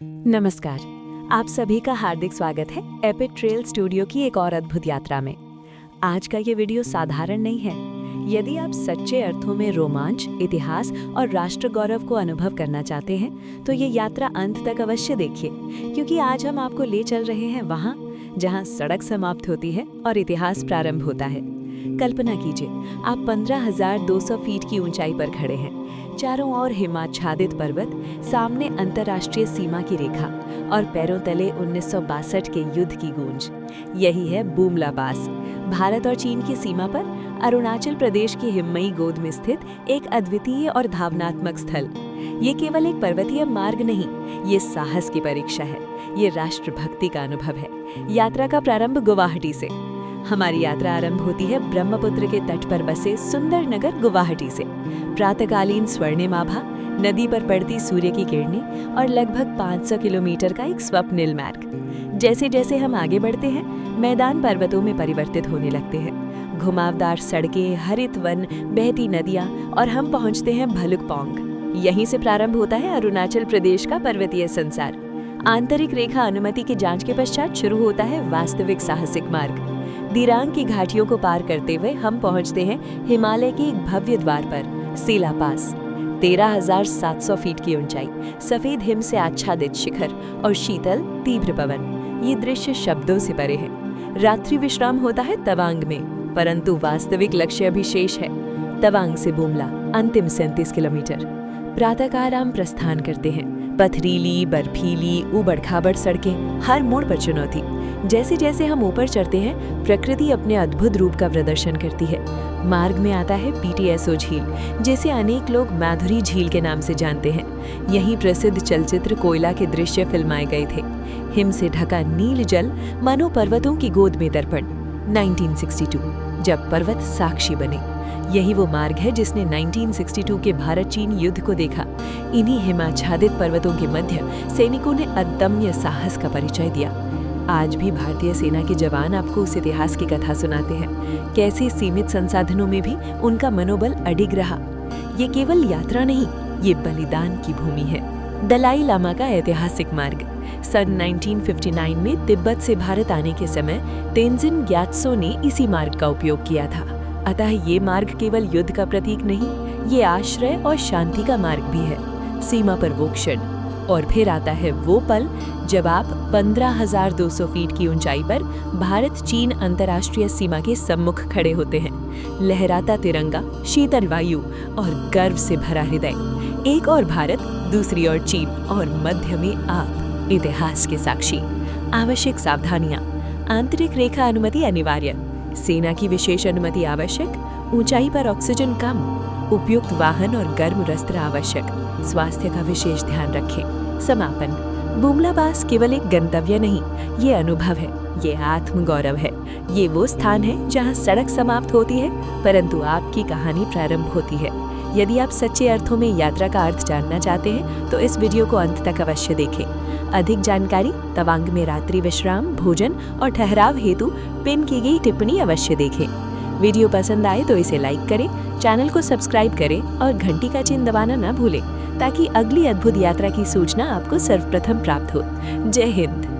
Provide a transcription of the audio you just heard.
नमस्कार, आप सभी का हार्दिक स्वागत है एपिक ट्रेल स्टूडियो की एक और अद्भुत यात्रा में। आज का ये वीडियो साधारण नहीं है। यदि आप सच्चे अर्थों में रोमांच, इतिहास और राष्ट्र गौरव को अनुभव करना चाहते हैं, तो ये यात्रा अंत तक अवश्य देखिए, क्योंकि आज हम आपको ले चल रहे हैं वहाँ जहाँ सड़क समाप्त होती है और इतिहास प्रारंभ होता है। कल्पना कीजिए, आप 15,200 फीट की ऊंचाई पर खड़े हैं। चारों ओर हिमाच्छादित पर्वत, सामने अंतर्राष्ट्रीय सीमा की रेखा और पैरों तले 1962 के युद्ध की गूंज। यही है बुमला पास, भारत और चीन की सीमा पर अरुणाचल प्रदेश की हिम्मई गोद में स्थित एक अद्वितीय और भावनात्मक स्थल। ये केवल एक पर्वतीय मार्ग नहीं, ये साहस की परीक्षा है, ये राष्ट्रभक्ति का अनुभव है। यात्रा का प्रारंभ गुवाहाटी से। हमारी यात्रा आरंभ होती है ब्रह्मपुत्र के तट पर बसे सुंदर नगर गुवाहाटी से। प्रातःकालीन स्वर्णिम आभा, नदी पर पड़ती सूर्य की किरणें और लगभग 500 किलोमीटर का एक स्वप्निल मार्ग। जैसे जैसे हम आगे बढ़ते हैं, मैदान पर्वतों में परिवर्तित होने लगते हैं। घुमावदार सड़कें, हरित वन, बहती नदियां और हम पहुंचते हैं भलुकपोंग। यहीं से प्रारंभ होता है अरुणाचल प्रदेश का पर्वतीय संसार। आंतरिक रेखा अनुमति की जांच के पश्चात शुरू होता है वास्तविक साहसिक मार्ग। दिरांग की घाटियों को पार करते हुए हम पहुंचते हैं हिमालय के एक भव्य द्वार पर, सेला पास। 13,700 फीट की ऊंचाई, सफेद हिम से आच्छादित शिखर और शीतल तीव्र पवन, ये दृश्य शब्दों से परे है। रात्रि विश्राम होता है तवांग में, परंतु वास्तविक लक्ष्य अभी शेष है। तवांग से बुमला, अंतिम 37 किलोमीटर। प्रातःकाल हम प्रस्थान करते हैं। पथरीली, बर्फीली, उबड़-खाबड़ सड़कें, हर मोड़ पर चुनौती। जैसे जैसे हम ऊपर चढ़ते हैं, प्रकृति अपने अद्भुत रूप का प्रदर्शन करती है। मार्ग में आता है PTSO झील, जिसे अनेक लोग माधुरी झील के नाम से जानते हैं। यहीं प्रसिद्ध चलचित्र कोयला के दृश्य फिल्माए गए थे। हिम से ढका नील जल, मानो पर्वतों की गोद में दर्पण। 1962, जब पर्वत साक्षी बने। यही वो मार्ग है जिसने 1962 के भारत चीन युद्ध को देखा। इन्हीं हिमाच्छादित पर्वतों के मध्य सैनिकों ने अदम्य साहस का परिचय दिया। आज भी भारतीय सेना के जवान आपको उस इतिहास की कथा सुनाते हैं, कैसे सीमित संसाधनों में भी उनका मनोबल अडिग रहा। ये केवल यात्रा नहीं, ये बलिदान की भूमि है। दलाई लामा का ऐतिहासिक मार्ग। सन 1959 में तिब्बत से भारत आने के समय तेंजिन ग्यात्सो ने इसी मार्ग का उपयोग किया था। अतः ये मार्ग केवल युद्ध का प्रतीक नहीं, ये आश्रय और शांति का मार्ग भी है। सीमा पर वो क्षण, और फिर आता है वो पल जब आप 15,200 फीट की ऊंचाई पर भारत चीन अंतर्राष्ट्रीय सीमा के सम्मुख खड़े होते हैं। लहराता तिरंगा, शीतल वायु और गर्व से भरा हृदय। एक और भारत, दूसरी ओर चीन और मध्य में आप, इतिहास के साक्षी। आवश्यक सावधानियां। आंतरिक रेखा अनुमति अनिवार्य, सेना की विशेष अनुमति आवश्यक, ऊंचाई पर ऑक्सीजन कम, उपयुक्त वाहन और गर्म वस्त्र आवश्यक, स्वास्थ्य का विशेष ध्यान रखें। समापन। बुमला पास केवल एक गंतव्य नहीं, ये अनुभव है, ये आत्म गौरव है। ये वो स्थान है जहां सड़क समाप्त होती है, परंतु आपकी कहानी प्रारंभ होती है। यदि आप सच्चे अर्थों में यात्रा का अर्थ जानना चाहते हैं, तो इस वीडियो को अंत तक अवश्य देखें। अधिक जानकारी, तवांग में रात्रि विश्राम, भोजन और ठहराव हेतु पिन की गई टिप्पणी अवश्य देखें। वीडियो पसंद आए तो इसे लाइक करें, चैनल को सब्सक्राइब करें और घंटी का चिन्ह दबाना न भूलें, ताकि अगली अद्भुत यात्रा की सूचना आपको सर्वप्रथम प्राप्त हो। जय हिंद।